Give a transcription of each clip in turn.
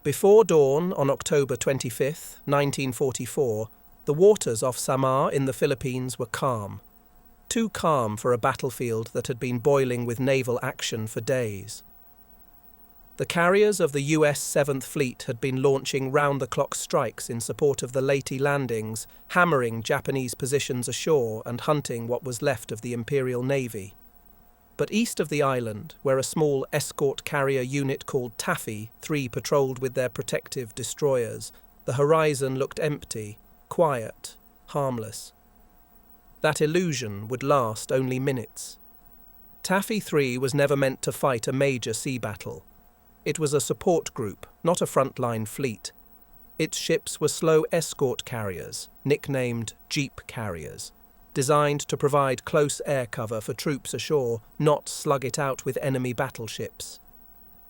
Before dawn on October 25, 1944, the waters off Samar in the Philippines were calm. Too calm for a battlefield that had been boiling with naval action for days. The carriers of the US 7th Fleet had been launching round-the-clock strikes in support of the Leyte landings, hammering Japanese positions ashore and hunting what was left of the Imperial Navy. But east of the island, where a small escort carrier unit called Taffy 3 patrolled with their protective destroyers, the horizon looked empty, quiet, harmless. That illusion would last only minutes. Taffy 3 was never meant to fight a major sea battle. It was a support group, not a frontline fleet. Its ships were slow escort carriers, nicknamed jeep carriers, designed to provide close air cover for troops ashore, not slug it out with enemy battleships.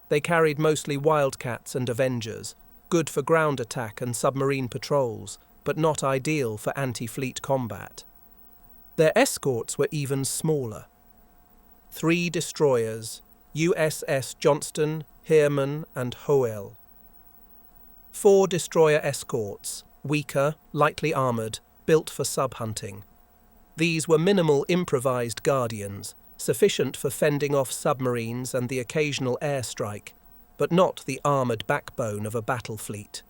They carried mostly Wildcats and Avengers, good for ground attack and submarine patrols, but not ideal for anti-fleet combat. Their escorts were even smaller. 3 destroyers, USS Johnston, Heermann and Hoel. 4 destroyer escorts, weaker, lightly armoured, built for sub-hunting. These were minimal improvised guardians, sufficient for fending off submarines and the occasional airstrike, but not the armoured backbone of a battle fleet.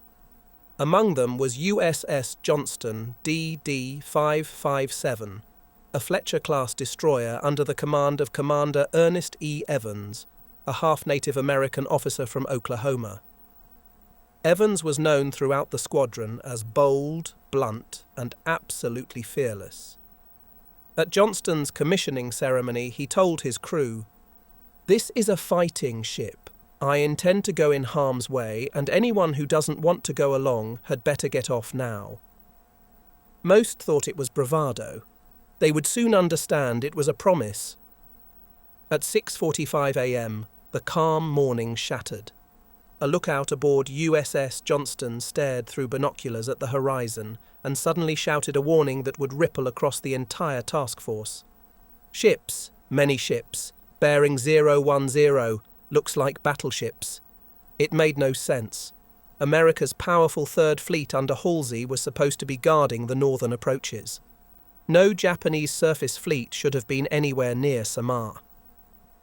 Among them was USS Johnston DD 557, a Fletcher-class destroyer under the command of Commander Ernest E. Evans, a half-Native American officer from Oklahoma. Evans was known throughout the squadron as bold, blunt, and absolutely fearless. At Johnston's commissioning ceremony, he told his crew, "This is a fighting ship. I intend to go in harm's way, and anyone who doesn't want to go along had better get off now." Most thought it was bravado. They would soon understand it was a promise. At 6:45 a.m., the calm morning shattered. A lookout aboard USS Johnston stared through binoculars at the horizon and suddenly shouted a warning that would ripple across the entire task force. "Ships, many ships, bearing 010, looks like battleships." It made no sense. America's powerful Third Fleet under Halsey was supposed to be guarding the northern approaches. No Japanese surface fleet should have been anywhere near Samar.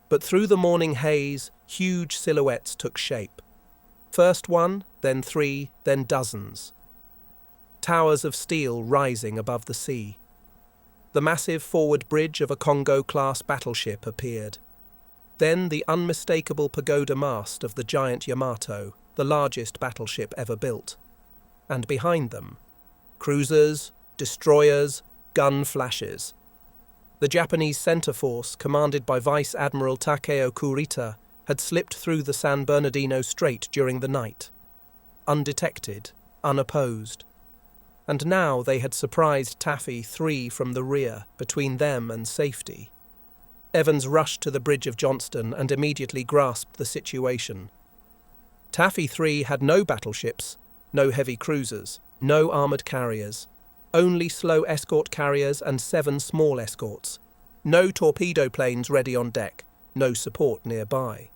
But through the morning haze, huge silhouettes took shape. First one, then 3, then dozens. Towers of steel rising above the sea. The massive forward bridge of a Congo-class battleship appeared. Then the unmistakable pagoda mast of the giant Yamato, the largest battleship ever built. And behind them, cruisers, destroyers, gun flashes. The Japanese center force, commanded by Vice Admiral Takeo Kurita, had slipped through the San Bernardino Strait during the night. Undetected, unopposed. And now they had surprised Taffy 3 from the rear, between them and safety. Evans rushed to the bridge of Johnston and immediately grasped the situation. Taffy 3 had no battleships, no heavy cruisers, no armoured carriers, only slow escort carriers and 7 small escorts, no torpedo planes ready on deck, no support nearby.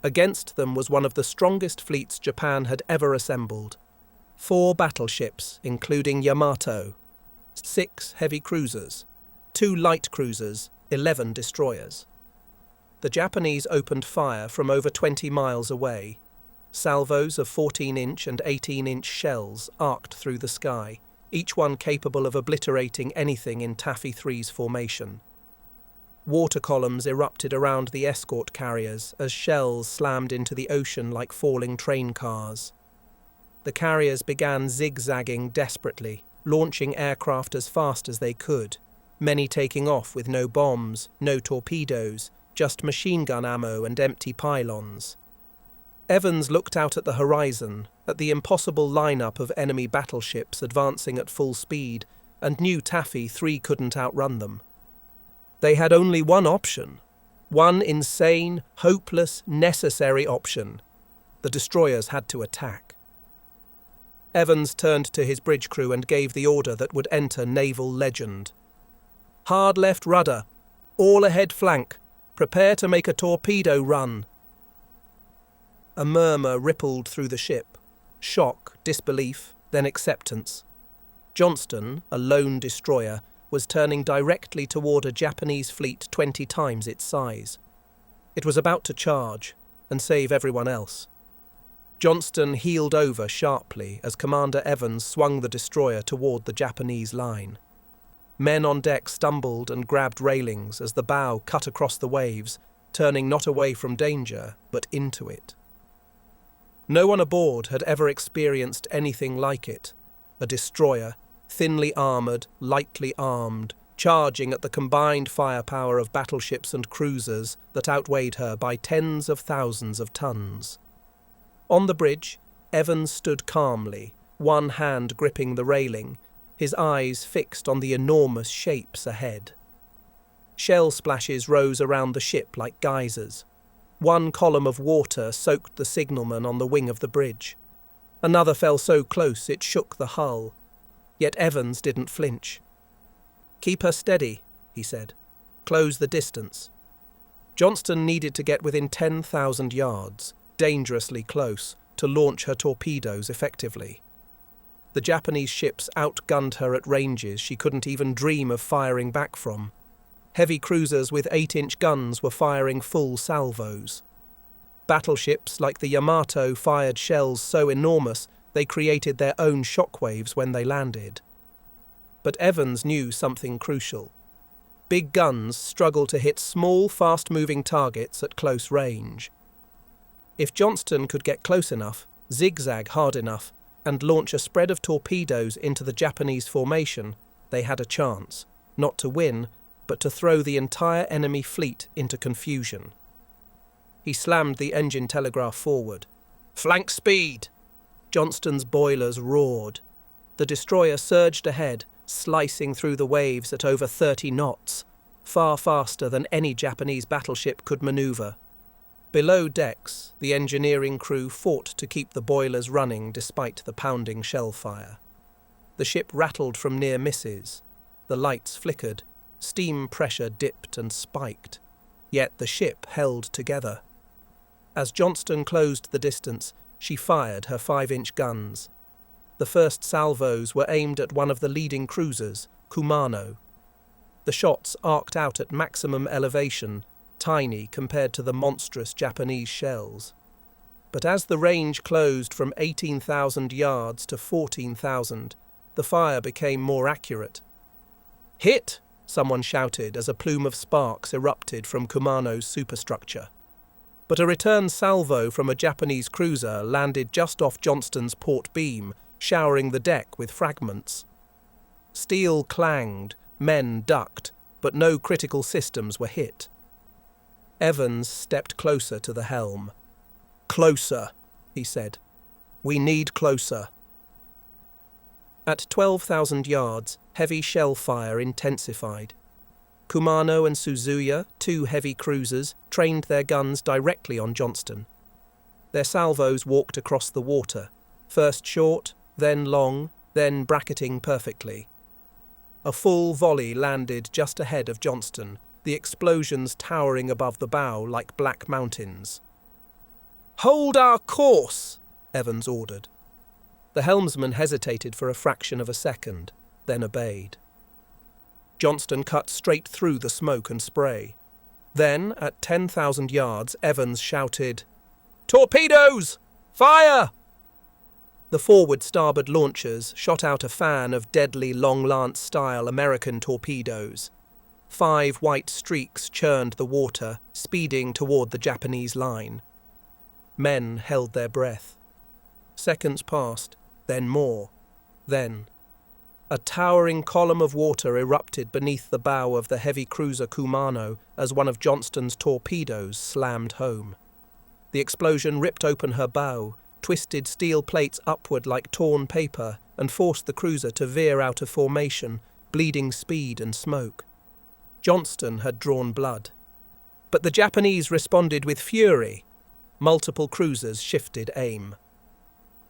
Against them was one of the strongest fleets Japan had ever assembled. 4 battleships, including Yamato, 6 heavy cruisers, 2 light cruisers, 11 destroyers. The Japanese opened fire from over 20 miles away. Salvos of 14-inch and 18-inch shells arced through the sky, each one capable of obliterating anything in Taffy 3's formation. Water columns erupted around the escort carriers as shells slammed into the ocean like falling train cars. The carriers began zigzagging desperately, launching aircraft as fast as they could, many taking off with no bombs, no torpedoes, just machine gun ammo and empty pylons. Evans looked out at the horizon, at the impossible lineup of enemy battleships advancing at full speed, and knew Taffy 3 couldn't outrun them. They had only one option, one insane, hopeless, necessary option. The destroyers had to attack. Evans turned to his bridge crew and gave the order that would enter naval legend. "Hard left rudder. All ahead flank. Prepare to make a torpedo run." A murmur rippled through the ship, Shock, disbelief, then acceptance. Johnston, a lone destroyer, was turning directly toward a Japanese fleet 20 times its size. It was about to charge and save everyone else. Johnston heeled over sharply as Commander Evans swung the destroyer toward the Japanese line. Men on deck stumbled and grabbed railings as the bow cut across the waves, turning not away from danger, but into it. No one aboard had ever experienced anything like it. A destroyer, thinly armoured, lightly armed, charging at the combined firepower of battleships and cruisers that outweighed her by tens of thousands of tons. On the bridge, Evans stood calmly, one hand gripping the railing, his eyes fixed on the enormous shapes ahead. Shell splashes rose around the ship like geysers. One column of water soaked the signalman on the wing of the bridge. Another fell so close it shook the hull. Yet Evans didn't flinch. "Keep her steady," he said. "Close the distance." Johnston needed to get within 10,000 yards, dangerously close, to launch her torpedoes effectively. The Japanese ships outgunned her at ranges she couldn't even dream of firing back from. Heavy cruisers with 8-inch guns were firing full salvos. Battleships like the Yamato fired shells so enormous they created their own shockwaves when they landed. But Evans knew something crucial. Big guns struggle to hit small, fast-moving targets at close range. If Johnston could get close enough, zigzag hard enough, and launch a spread of torpedoes into the Japanese formation, they had a chance, not to win, but to throw the entire enemy fleet into confusion. He slammed the engine telegraph forward. "Flank speed!" Johnston's boilers roared. The destroyer surged ahead, slicing through the waves at over 30 knots, far faster than any Japanese battleship could maneuver. Below decks, the engineering crew fought to keep the boilers running despite the pounding shell fire. The ship rattled from near misses. The lights flickered. Steam pressure dipped and spiked. Yet the ship held together. As Johnston closed the distance, she fired her 5-inch guns. The first salvos were aimed at one of the leading cruisers, Kumano. The shots arced out at maximum elevation, tiny compared to the monstrous Japanese shells. But as the range closed from 18,000 yards to 14,000, the fire became more accurate. "Hit!" someone shouted as a plume of sparks erupted from Kumano's superstructure. But a return salvo from a Japanese cruiser landed just off Johnston's port beam, showering the deck with fragments. Steel clanged, men ducked, but no critical systems were hit. Evans stepped closer to the helm. "Closer," he said. "We need closer." At 12,000 yards, heavy shell fire intensified. Kumano and Suzuya, two heavy cruisers, trained their guns directly on Johnston. Their salvos walked across the water, first short, then long, then bracketing perfectly. A full volley landed just ahead of Johnston, the explosions towering above the bow like black mountains. "Hold our course!" Evans ordered. The helmsman hesitated for a fraction of a second, then obeyed. Johnston cut straight through the smoke and spray. Then, at 10,000 yards, Evans shouted, "Torpedoes! Fire!" The forward starboard launchers shot out a fan of deadly long-lance-style American torpedoes. 5 white streaks churned the water, speeding toward the Japanese line. Men held their breath. Seconds passed, then more, then. A towering column of water erupted beneath the bow of the heavy cruiser Kumano as one of Johnston's torpedoes slammed home. The explosion ripped open her bow, twisted steel plates upward like torn paper, and forced the cruiser to veer out of formation, bleeding speed and smoke. Johnston had drawn blood. But the Japanese responded with fury. Multiple cruisers shifted aim.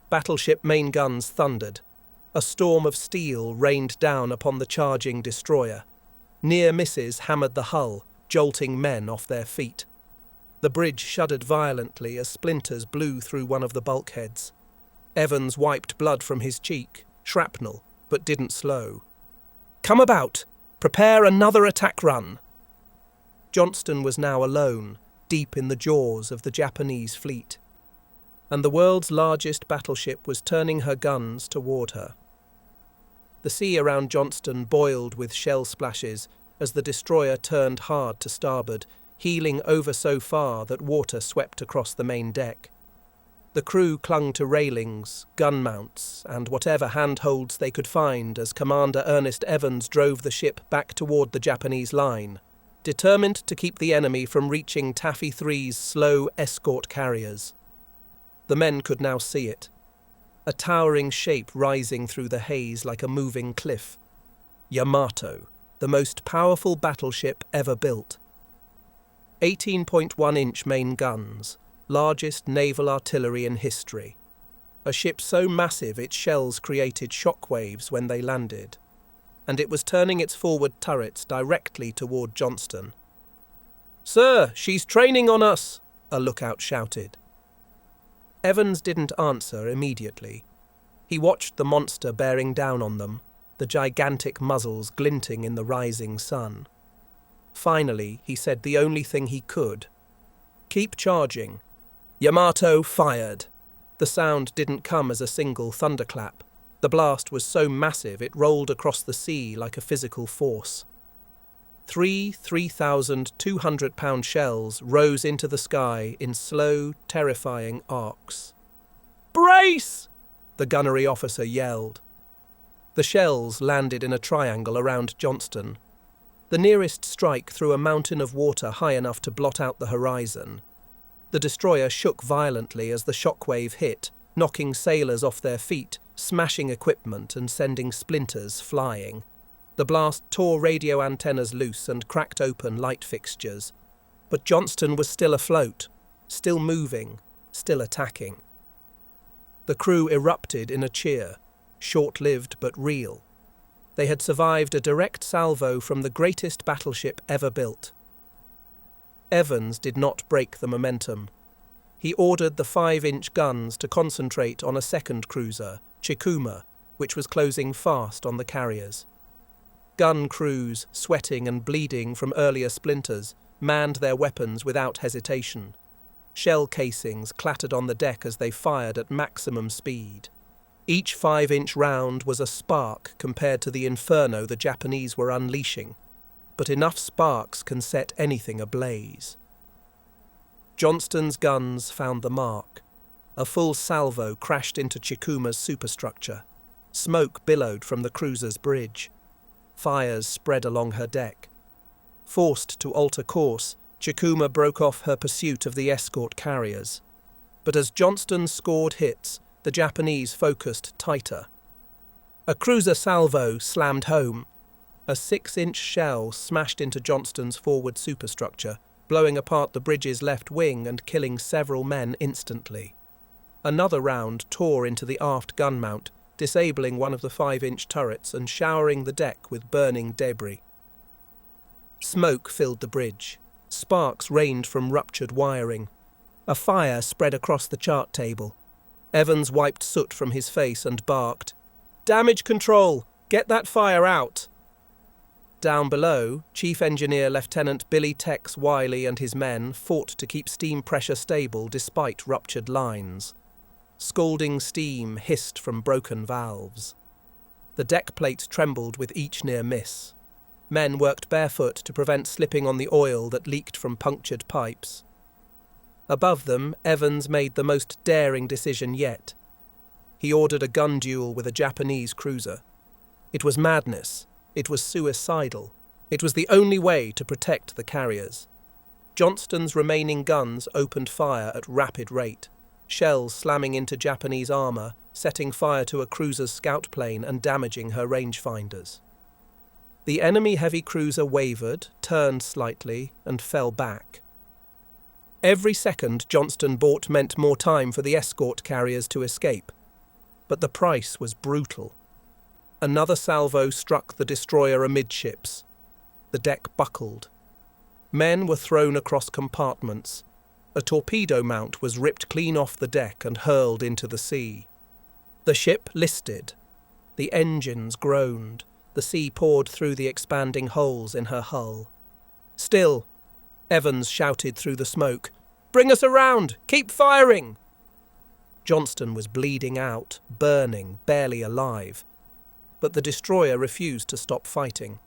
Battleship main guns thundered. A storm of steel rained down upon the charging destroyer. Near misses hammered the hull, jolting men off their feet. The bridge shuddered violently as splinters blew through one of the bulkheads. Evans wiped blood from his cheek, shrapnel, but didn't slow. "Come about! Prepare another attack run!" Johnston was now alone, deep in the jaws of the Japanese fleet, and the world's largest battleship was turning her guns toward her. The sea around Johnston boiled with shell splashes as the destroyer turned hard to starboard, heeling over so far that water swept across the main deck. The crew clung to railings, gun mounts, and whatever handholds they could find as Commander Ernest Evans drove the ship back toward the Japanese line, determined to keep the enemy from reaching Taffy 3's slow escort carriers. The men could now see it, a towering shape rising through the haze like a moving cliff. Yamato, the most powerful battleship ever built. 18.1-inch main guns, largest naval artillery in history. A ship so massive its shells created shockwaves when they landed, and it was turning its forward turrets directly toward Johnston. "Sir, she's training on us!" a lookout shouted. Evans didn't answer immediately. He watched the monster bearing down on them, the gigantic muzzles glinting in the rising sun. Finally, he said the only thing he could. "Keep charging." Yamato fired. The sound didn't come as a single thunderclap. The blast was so massive it rolled across the sea like a physical force. Three 3,200-pound shells rose into the sky in slow, terrifying arcs. "Brace!" the gunnery officer yelled. The shells landed in a triangle around Johnston. The nearest strike threw a mountain of water high enough to blot out the horizon. The destroyer shook violently as the shockwave hit, knocking sailors off their feet, smashing equipment and sending splinters flying. The blast tore radio antennas loose and cracked open light fixtures. But Johnston was still afloat, still moving, still attacking. The crew erupted in a cheer, short-lived but real. They had survived a direct salvo from the greatest battleship ever built. Evans did not break the momentum. He ordered the 5-inch guns to concentrate on a second cruiser, Chikuma, which was closing fast on the carriers. Gun crews, sweating and bleeding from earlier splinters, manned their weapons without hesitation. Shell casings clattered on the deck as they fired at maximum speed. Each 5-inch round was a spark compared to the inferno the Japanese were unleashing, but enough sparks can set anything ablaze. Johnston's guns found the mark. A full salvo crashed into Chikuma's superstructure. Smoke billowed from the cruiser's bridge. Fires spread along her deck. Forced to alter course, Chikuma broke off her pursuit of the escort carriers. But as Johnston scored hits, the Japanese focused tighter. A cruiser salvo slammed home. A 6-inch shell smashed into Johnston's forward superstructure, blowing apart the bridge's left wing and killing several men instantly. Another round tore into the aft gun mount, disabling one of the 5-inch turrets and showering the deck with burning debris. Smoke filled the bridge. Sparks rained from ruptured wiring. A fire spread across the chart table. Evans wiped soot from his face and barked, "Damage control! Get that fire out!" Down below, Chief Engineer Lieutenant Billy Tex Wiley and his men fought to keep steam pressure stable despite ruptured lines. Scalding steam hissed from broken valves. The deck plates trembled with each near miss. Men worked barefoot to prevent slipping on the oil that leaked from punctured pipes. Above them, Evans made the most daring decision yet. He ordered a gun duel with a Japanese cruiser. It was madness. It was suicidal. It was the only way to protect the carriers. Johnston's remaining guns opened fire at rapid rate, shells slamming into Japanese armour, setting fire to a cruiser's scout plane and damaging her rangefinders. The enemy heavy cruiser wavered, turned slightly, and fell back. Every second Johnston bought meant more time for the escort carriers to escape, but the price was brutal. Another salvo struck the destroyer amidships. The deck buckled. Men were thrown across compartments. A torpedo mount was ripped clean off the deck and hurled into the sea. The ship listed. The engines groaned. The sea poured through the expanding holes in her hull. "Still," Evans shouted through the smoke. "Bring us around! Keep firing!" Johnston was bleeding out, burning, barely alive. But the destroyer refused to stop fighting.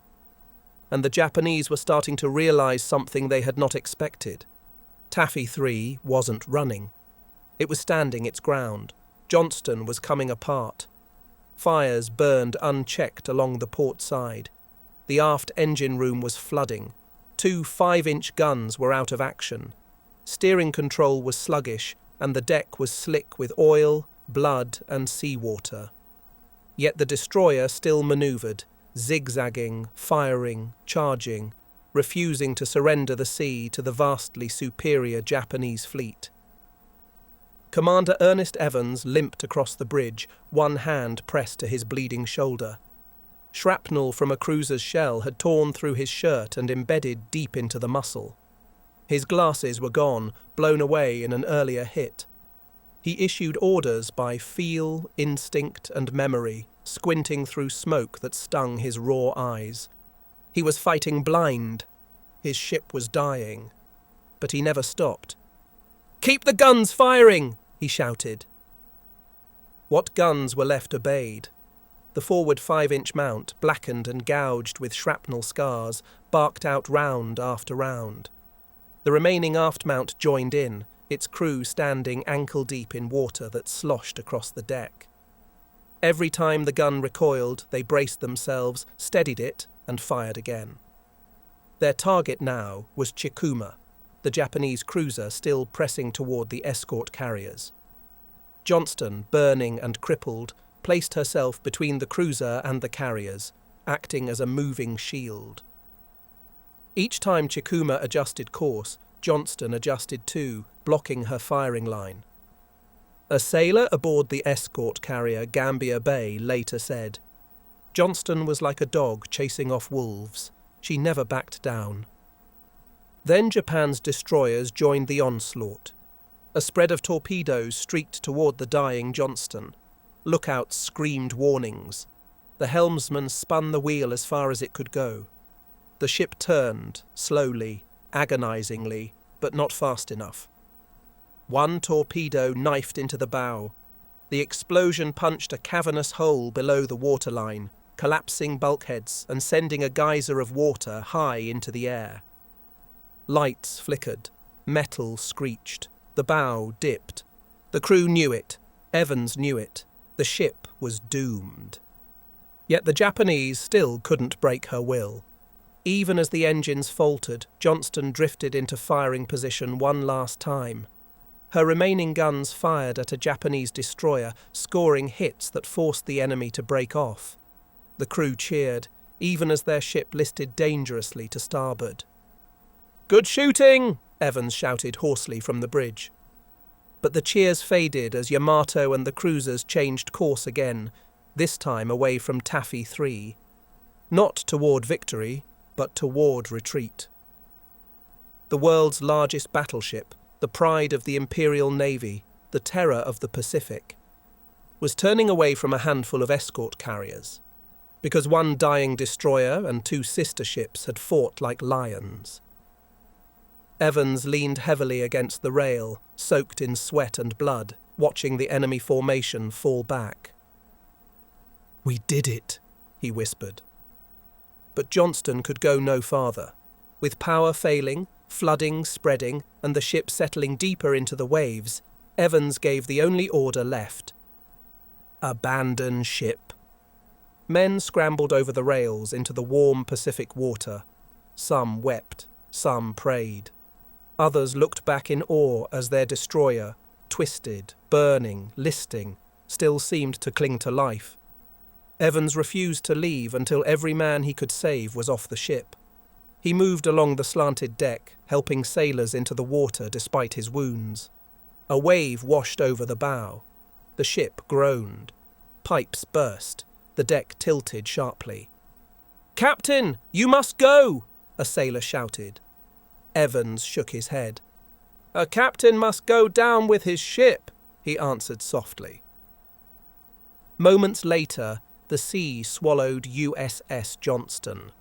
And the Japanese were starting to realise something they had not expected. Taffy 3 wasn't running. It was standing its ground. Johnston was coming apart. Fires burned unchecked along the port side. The aft engine room was flooding. 2 5-inch guns were out of action. Steering control was sluggish, and the deck was slick with oil, blood, and seawater. Yet the destroyer still manoeuvred, zigzagging, firing, charging, refusing to surrender the sea to the vastly superior Japanese fleet. Commander Ernest Evans limped across the bridge, one hand pressed to his bleeding shoulder. Shrapnel from a cruiser's shell had torn through his shirt and embedded deep into the muscle. His glasses were gone, blown away in an earlier hit. He issued orders by feel, instinct, and memory, squinting through smoke that stung his raw eyes. He was fighting blind. His ship was dying. But he never stopped. "Keep the guns firing!" he shouted. What guns were left obeyed. The forward 5-inch mount, blackened and gouged with shrapnel scars, barked out round after round. The remaining aft mount joined in, its crew standing ankle-deep in water that sloshed across the deck. Every time the gun recoiled, they braced themselves, steadied it, and fired again. Their target now was Chikuma, the Japanese cruiser still pressing toward the escort carriers. Johnston, burning and crippled, placed herself between the cruiser and the carriers, acting as a moving shield. Each time Chikuma adjusted course, Johnston adjusted too, blocking her firing line. A sailor aboard the escort carrier Gambia Bay later said, "Johnston was like a dog chasing off wolves. She never backed down." Then Japan's destroyers joined the onslaught. A spread of torpedoes streaked toward the dying Johnston. Lookouts screamed warnings. The helmsman spun the wheel as far as it could go. The ship turned, slowly, agonizingly, but not fast enough. One torpedo knifed into the bow. The explosion punched a cavernous hole below the waterline, collapsing bulkheads and sending a geyser of water high into the air. Lights flickered. Metal screeched. The bow dipped. The crew knew it. Evans knew it. The ship was doomed. Yet the Japanese still couldn't break her will. Even as the engines faltered, Johnston drifted into firing position one last time. Her remaining guns fired at a Japanese destroyer, scoring hits that forced the enemy to break off. The crew cheered, even as their ship listed dangerously to starboard. "Good shooting!" Evans shouted hoarsely from the bridge. But the cheers faded as Yamato and the cruisers changed course again, this time away from Taffy 3. Not toward victory, but toward retreat. The world's largest battleship, the pride of the Imperial Navy, the terror of the Pacific, was turning away from a handful of escort carriers, because one dying destroyer and 2 sister ships had fought like lions. Evans leaned heavily against the rail, soaked in sweat and blood, watching the enemy formation fall back. "We did it," he whispered. But Johnston could go no farther. With power failing, flooding spreading, and the ship settling deeper into the waves, Evans gave the only order left. Abandon ship. Men scrambled over the rails into the warm Pacific water. Some wept, some prayed. Others looked back in awe as their destroyer, twisted, burning, listing, still seemed to cling to life. Evans refused to leave until every man he could save was off the ship. He moved along the slanted deck, helping sailors into the water despite his wounds. A wave washed over the bow. The ship groaned. Pipes burst. The deck tilted sharply. "Captain, you must go!" a sailor shouted. Evans shook his head. "A captain must go down with his ship," he answered softly. Moments later, the sea swallowed USS Johnston.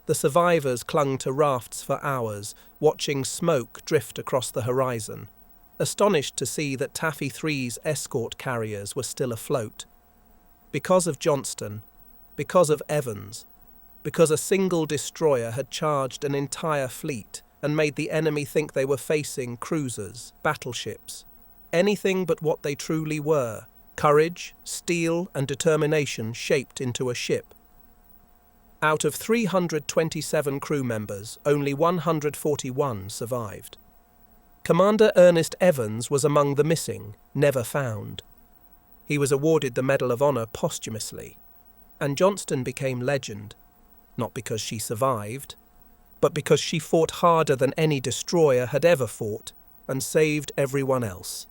The survivors clung to rafts for hours, watching smoke drift across the horizon, astonished to see that Taffy 3's escort carriers were still afloat. Because of Johnston, because of Evans, because a single destroyer had charged an entire fleet and made the enemy think they were facing cruisers, battleships, anything but what they truly were: courage, steel, and determination shaped into a ship. Out of 327 crew members, only 141 survived. Commander Ernest Evans was among the missing, never found. He was awarded the Medal of Honor posthumously, and Johnston became legend, not because she survived, but because she fought harder than any destroyer had ever fought and saved everyone else.